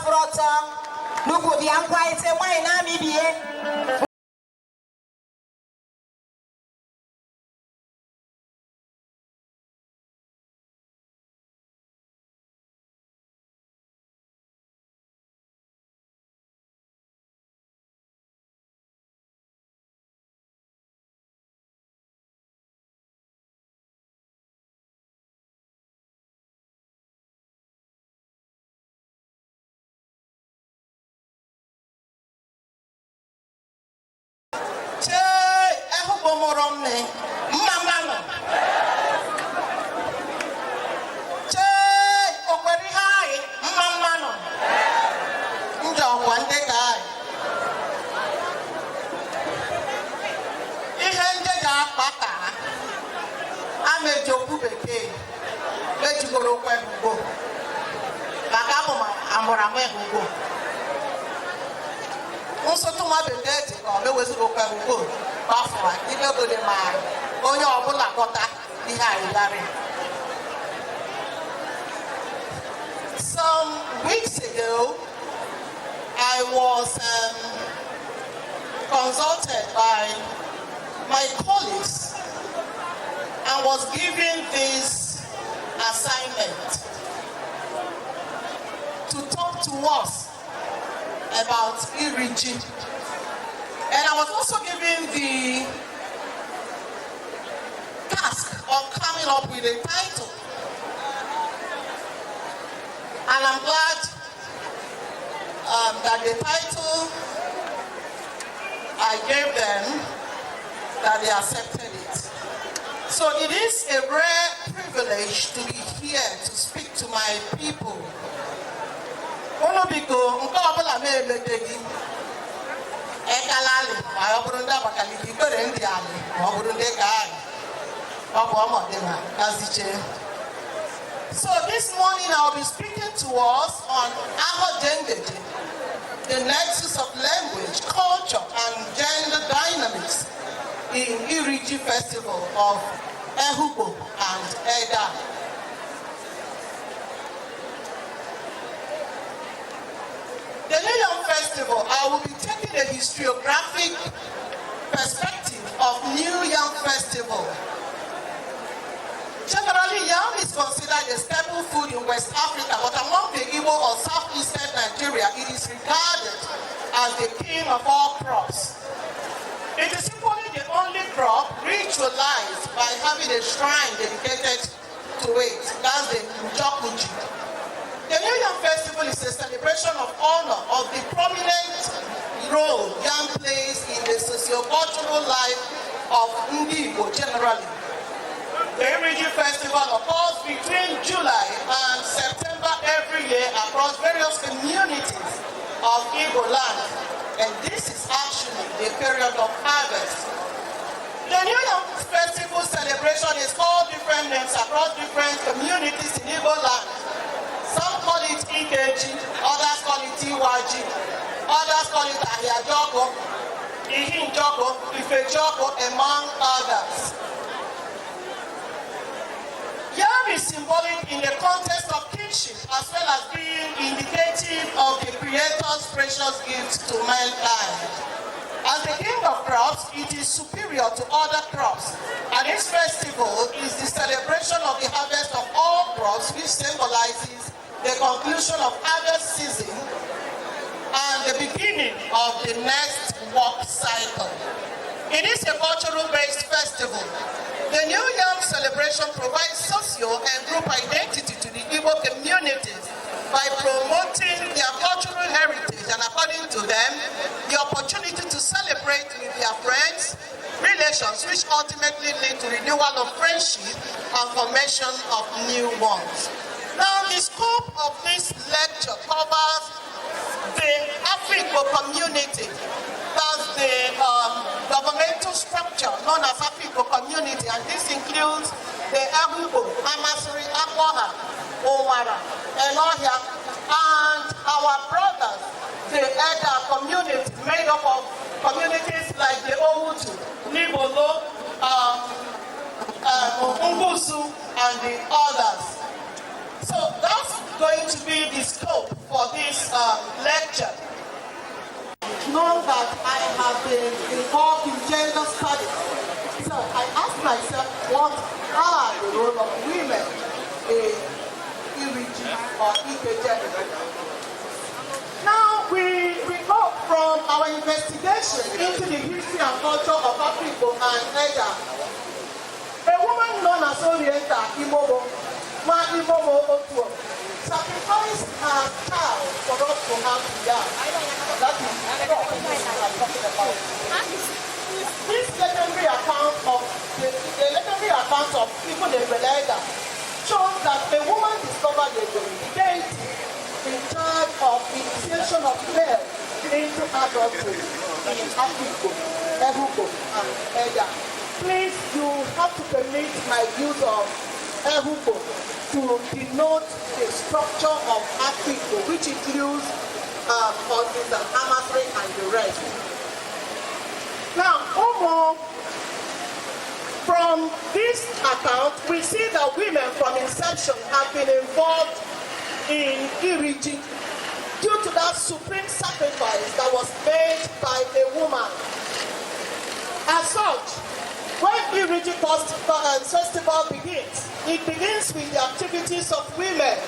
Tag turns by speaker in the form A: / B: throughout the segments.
A: Proto, Nuku the Unquiet, and why Namibia? Some weeks ago, I was consulted by my colleagues and was given this assignment to talk to us about Iriji. And I was also given the task of coming up with a title. And I'm glad that the title I gave them, that they accepted it. So it is a rare privilege to be here to speak to my people. So this morning I'll be speaking to us on Ahodendede, the nexus of language, culture, and gender dynamics in Iriji Festival of Ehugbo and Edda. The New Yam Festival, I will be taking a historiographic perspective of New Yam Festival. Generally, yam is considered a staple food in West Africa, but among the Igbo or southeastern Nigeria, it is regarded as the king of all crops. It is simply the only crop ritualized by having a shrine dedicated to it. That's the Njokuji. The New Yam Festival is a celebration of honor of the prominent role yam plays in the socio-cultural life of Ndi Igbo generally. The Iriji Festival occurs between July and September every year across various communities of Igbo land, and this is actually the period of harvest. The New Yam Festival celebration is called different names across different communities in Igbo land. Some call it Ikeji, others call it Iwaji, others call it Ahiajogo, Ihinjogo, Ifejogo, among others. Yam is symbolic in the context of kinship as well as being indicative of the Creator's precious gift to mankind. As the king of crops, it is superior to other crops, and its festival is the celebration of the harvest of all crops, which symbolizes the conclusion of harvest season and the beginning of the next work cycle. It is a cultural-based festival. The New Yam celebration provides socio and group identity to the Igbo communities by promoting their cultural heritage and, according to them, the opportunity to celebrate with their friends, relations which ultimately lead to renewal of friendship and formation of new ones. Now, the scope of this lecture covers the Afikpo community. That's the governmental structure known as Afikpo community, and this includes the Afikpo, Amasri, Akwaha, Owara, Elohia, and our brothers, the Edda community, made up of communities like the Owutu, Nibolo, Umbusu, and the others. So that's going to be the scope for this lecture. Know that I have been involved in gender studies. So I asked myself, what are the role of women in Ikeji or Ikeji? Now we go from our investigation into the history and culture of Afikpo and Edda. A woman known as Orienta Imomo, Otuo, sacrificed her child for us to have the young. That is what I'm talking about. This legendary account of the legendary account of people in Edda shows that a woman discovered a deity in charge of initiation of male into adulthood in Afikpo, and Edda. Please, you have to permit my use of Ehuko to denote the structure of Afikpo, which includes Constituency and Amasri and the rest. Now, from this account, we see that women from inception have been involved in Iriji due to that supreme sacrifice that was made by a woman. As such, when Iriji festival begins, it begins with the activities of women.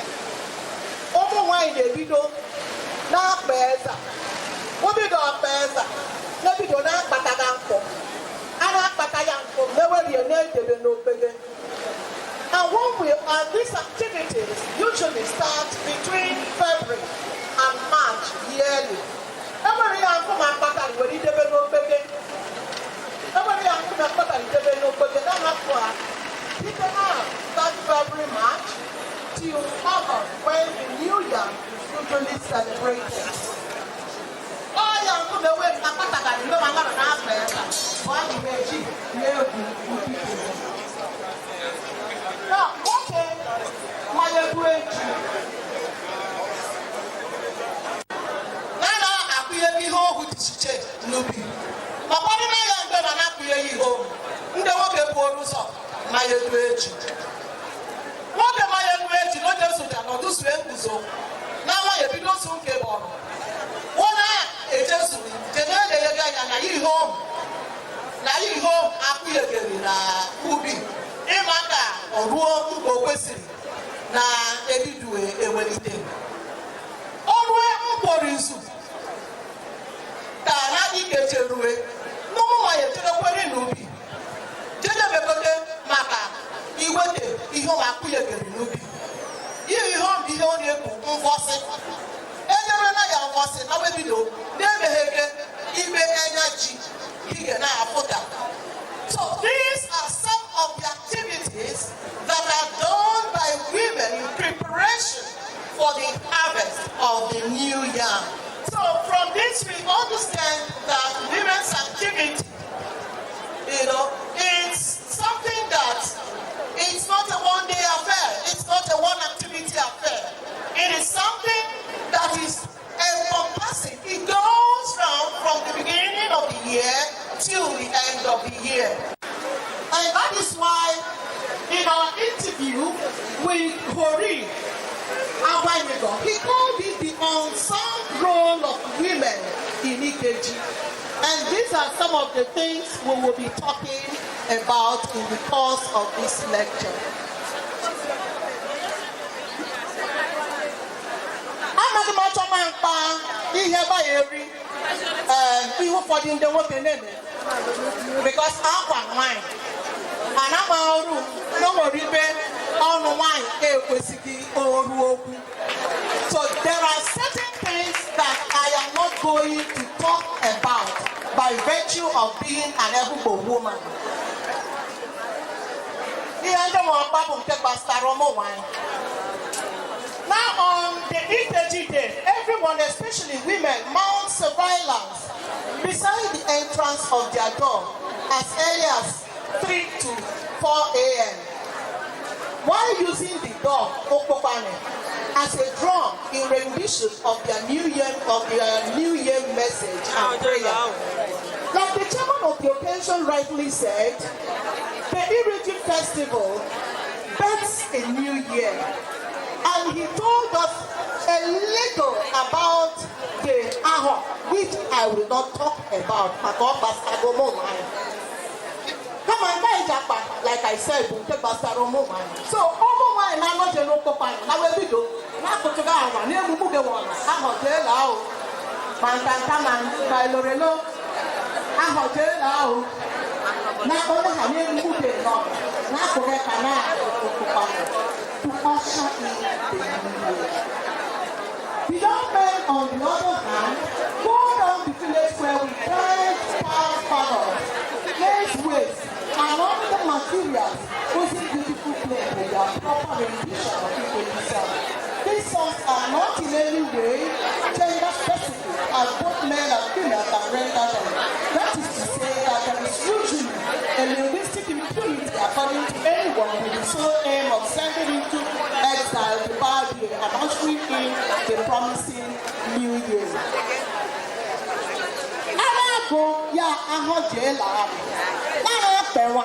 A: And these activities usually start between February and March yearly. Start February, March till August, when the New Year is usually celebrated. Now, okay, my So these are some of the activities that are done by women in preparation for the harvest of the new yam. So from this we understand that women's activity, it's something that it's not a one-day affair. It's not a one-activity affair. It is something that is encompassing. It goes from the beginning of the year till the end of the year. And that is why in our interview with Hori, he called it the unsung role of women in Ikeji. And these are some of the things we will be talking about in the course of this lecture. Because I'm wine and I'm no more on wine. So there are certain things that I am not going to talk about by virtue of being an Ehubo woman. Now on the Ikeji day, everyone, especially women, mount surveillance beside the entrance of their door as early as 3 to 4 a.m. while using the door as a drum in rendition of their New Year message and prayer. Like the chairman of the occasion rightly said, the Ikeji festival births a new year. And and he told us a little about the Aho, which I will not talk about. Like I said, so Omo na no jeno papa na we bido na ko to ga wa na emumu ge won Aho je la o pantanta man by Lorelo Aho je la o na ko na ha na emumu ge no na ko ge kana papa to usher in the new year. The young men, on the other hand, go down the village where we plant flowers, place waste, and all the materials using beautiful clay with their proper rendition of Igbo. These songs are not in any way gender specific, as both men and females can render them. That is to say that there is usually a linguistic impunity according to anyone with the sole aim of sending into exile the bad year and ushering in the promising new year. Arago ya Aho je la na pewa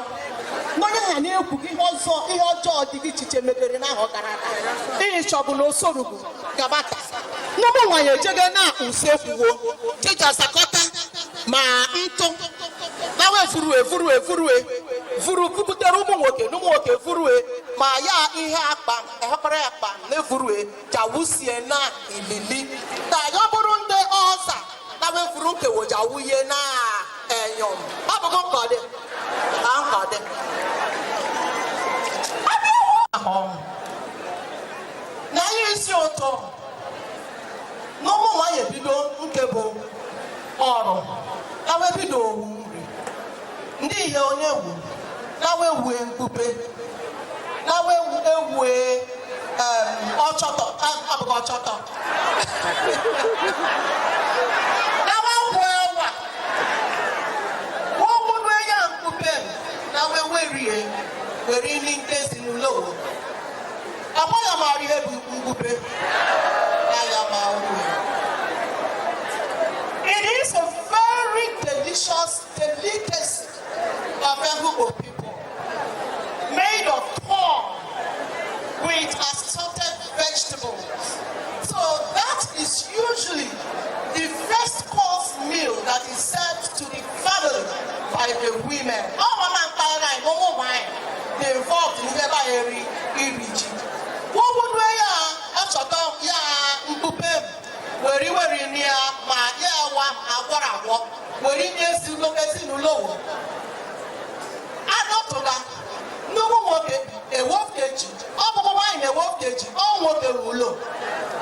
A: monya na ekwu ihe ọjọọ dị iche megere na Aho gara aga ihe chọbụ na osorugu gabata n'ụmụ nwanyị ejege na usekwuwo tija sakọta ma ntụ na furu kubutere ụmụ nwoke furuwe ma ya ihe akpa ehekọrọ ya akpa na furuwe jawusie na ilili ta ya bụrụ ndị ọza na furu nkewo jawuye na enyom abụgo nkọdị na ihe isi ụtọ n'ụmụ nwanyị ebido nke bụ ọrụ na webido owu nri ndị ihe onye wu na wewue mkpupe na wewue ọchọtọ abụghị ọchọtọ na wewue ewa wọwụrụ ya mkpupe na wewerie were ndị nke ezinụlọ ọbụla mara ihe bụ mkpupe na ya ma it is a very delicious delicacy of Igbo people, made of corn with assorted vegetables. So that is usually the first course meal that is served to the family by the women. All women and no wine, they involved in never eri iriji. What would we ya mpupe weri near ma ya wa agwara weri near sinulo. Anotoga no nwoke ewofteji ọbụbụ nwanyị ewofteji ọ nwoke wulo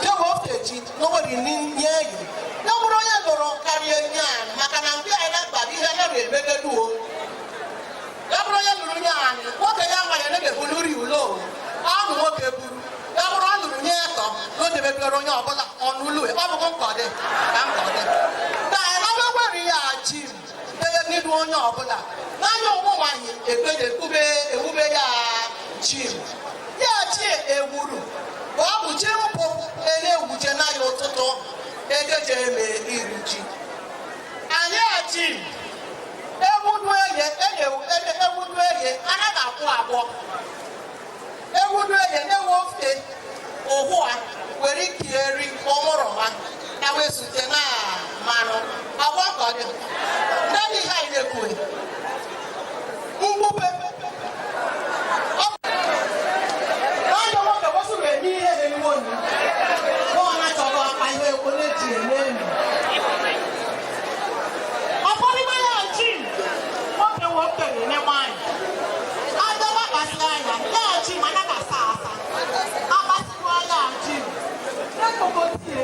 A: je wofteji nobody nye yi na bụrụ onye lụrụ karịa nyan maka na ndị anyị na-akpali ihe na-emegeduo ya bụrụ onye lụrụ nyan nwoke ya nwanyị na-egebu n'uri ulo ọnụ nwoke buru ya bụrụ ọ lụrụ nye etọ n'odebegoro onye ọbụla ọnụ ụlọ ọbụbụ nkọdị ka nkọdị na anyị ya ji deye n'idu onye ọbụla n'anya ụmụ nwanyị ewube ya ji ya ji ewuru bụ ọ bụ ji mpụ na-ewuje n'anya ụtụtụ ejeje eme iri ji anyị ji ewudu eye anaghị akwụ ewudu eye na-ewe ofe ụhụ a were ike eri ọmụrụ ha na wesute na mmanụ agwa nkọdị ndị ihe anyị na-ekwuwe mgbupe n'anya nwoke gbasoro eme ihe na-ewu onye ọ na-achọrọ akpa ihe onye ji eme enyi ọfọdụ ya ji nwoke nwokenye nye nwanyị adọba kpasịrị anya ya ji ma anaghị asa akpasịkwa ya ji ekpogotie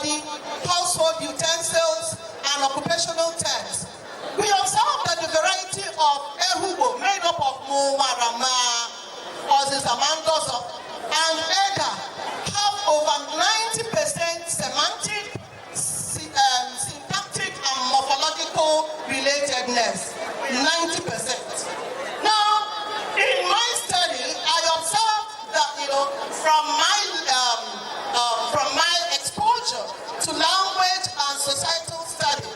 A: body, household utensils, and occupational terms. We observe that the variety of Ehubo made up of Muwarama, Ozizamandozo, and Edda have over 90% semantic, syntactic, and morphological relatedness. 90%. Now, in my study, I observed that, from my exposure to language and societal study,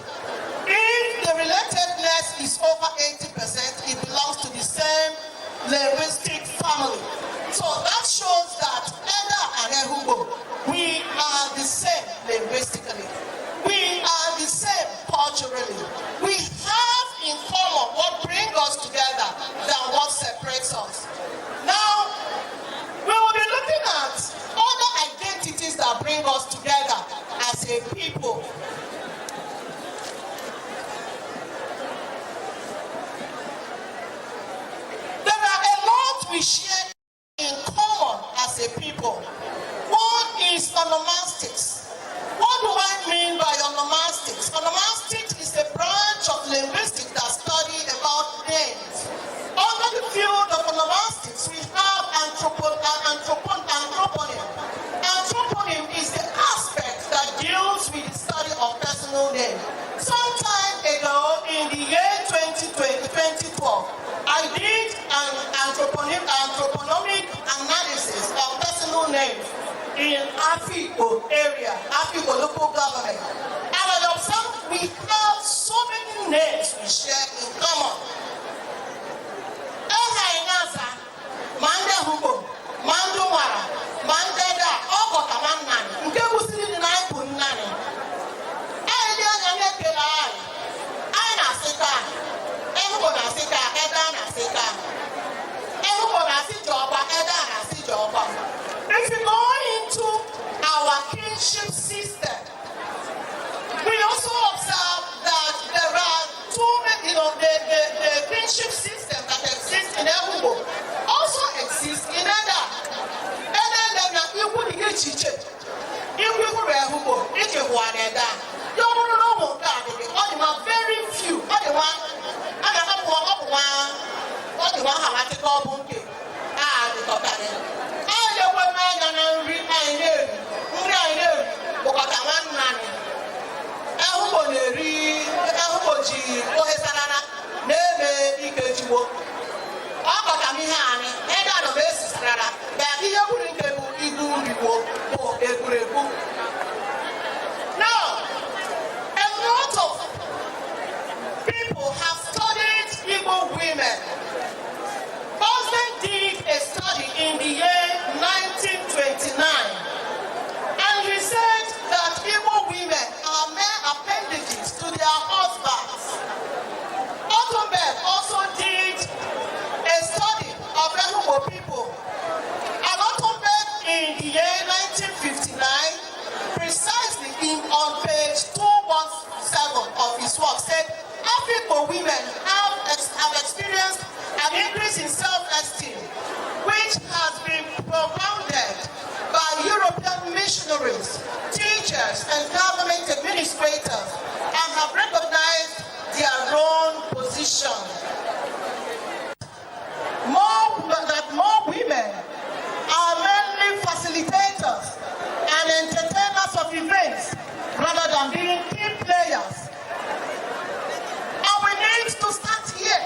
A: if the relatedness is over 80%, it belongs to the same linguistic family. So that shows that Edda and Ehubo, we are the same linguistically. We are the same culturally. We have in common what brings us together than what separates us. Now, we will be looking at other identities that bring us together as a people. There are a lot we share in common as a people. One is onomastics. What do I mean by onomastics? Onomastics is a branch of linguistics that studies about names. Under the field of onomastics, we have anthroponym. Anthroponym is the aspect that deals with the study of personal name. Some time ago, in the year 2012, I did an anthroponomic analysis of personal names in Afikpo area, Afikpo local government. And I observed we have so many names we share in common. Mande Hugo, Mando Wara, Mandeda, Ogota Manani, Nkebusiri the Naipu Nani. Aina Sika, Ehugo Nasika, Edda Nasika. Ehugo Nasijoba, Edda Nasijoba. If you go into our kinship system, we also observe that there are too many, the kinship system that exists in Ehugo also exists in Edda. Edda na iwu di echiche. Iwu Ehugo, ike one Edda. You don't know what that is. Only very few. Only one. I have one. Only one have to go bunke. The totally. I the woman and read my name. Because I want money. Ehugo Ehugo ji ohesarana neme Ikeji wo. Now, a lot of people have studied Igbo women. Husband did a study in the year 1929, and he said that Igbo women are mere appendages to their husbands. Ottenberg also did a study of Ehugo people. And Ottenberg in the year 1959, precisely on page 217 of his work, said Afikpo women have experienced an increase in self-esteem, which has been propounded by European missionaries, teachers, and government administrators, and have recognized their own position. More women are mainly facilitators and entertainers of events rather than being team players. And we need to start here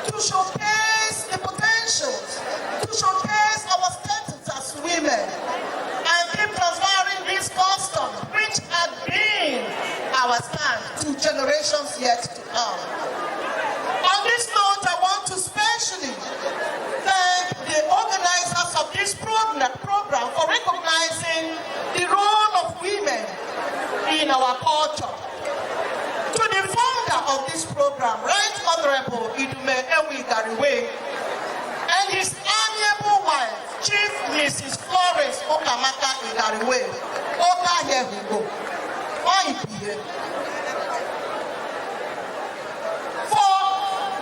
A: to showcase the potentials, to showcase our status as women, and keep transferring this custom, which had been our stand to generations yet to come. On this note, I want to especially thank the organizers of this program for recognizing the role of women in our culture. To the founder of this program, Right Honorable Iduma Igariwey, and his amiable wife, Chief Mrs. Florence Igariwey, Oka here we go.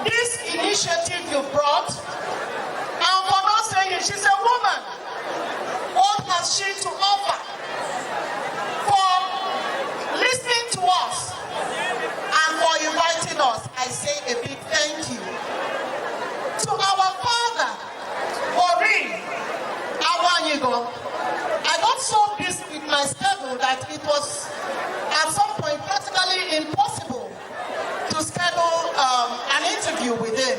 A: This initiative you brought, and for not saying she's a woman, what has she to offer? this with my schedule that it was at some point practically impossible to schedule an interview with him.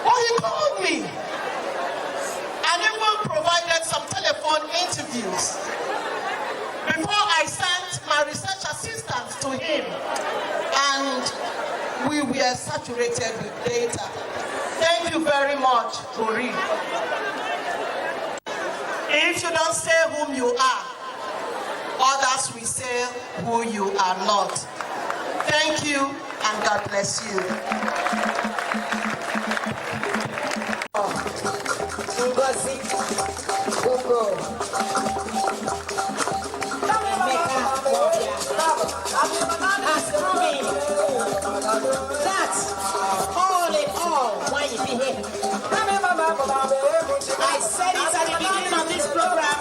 A: But he called me and even provided some telephone interviews before I sent my research assistant to him, and we were saturated with data. Thank you very much, Tori. If you don't say whom you are, others will say who you are not. Thank you, and God bless you.
B: Ngozi, Emeka-Nwobia has proven that all in all, why you be here. I said it at the beginning of this program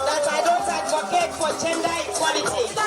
B: that I don't advocate for gender equality.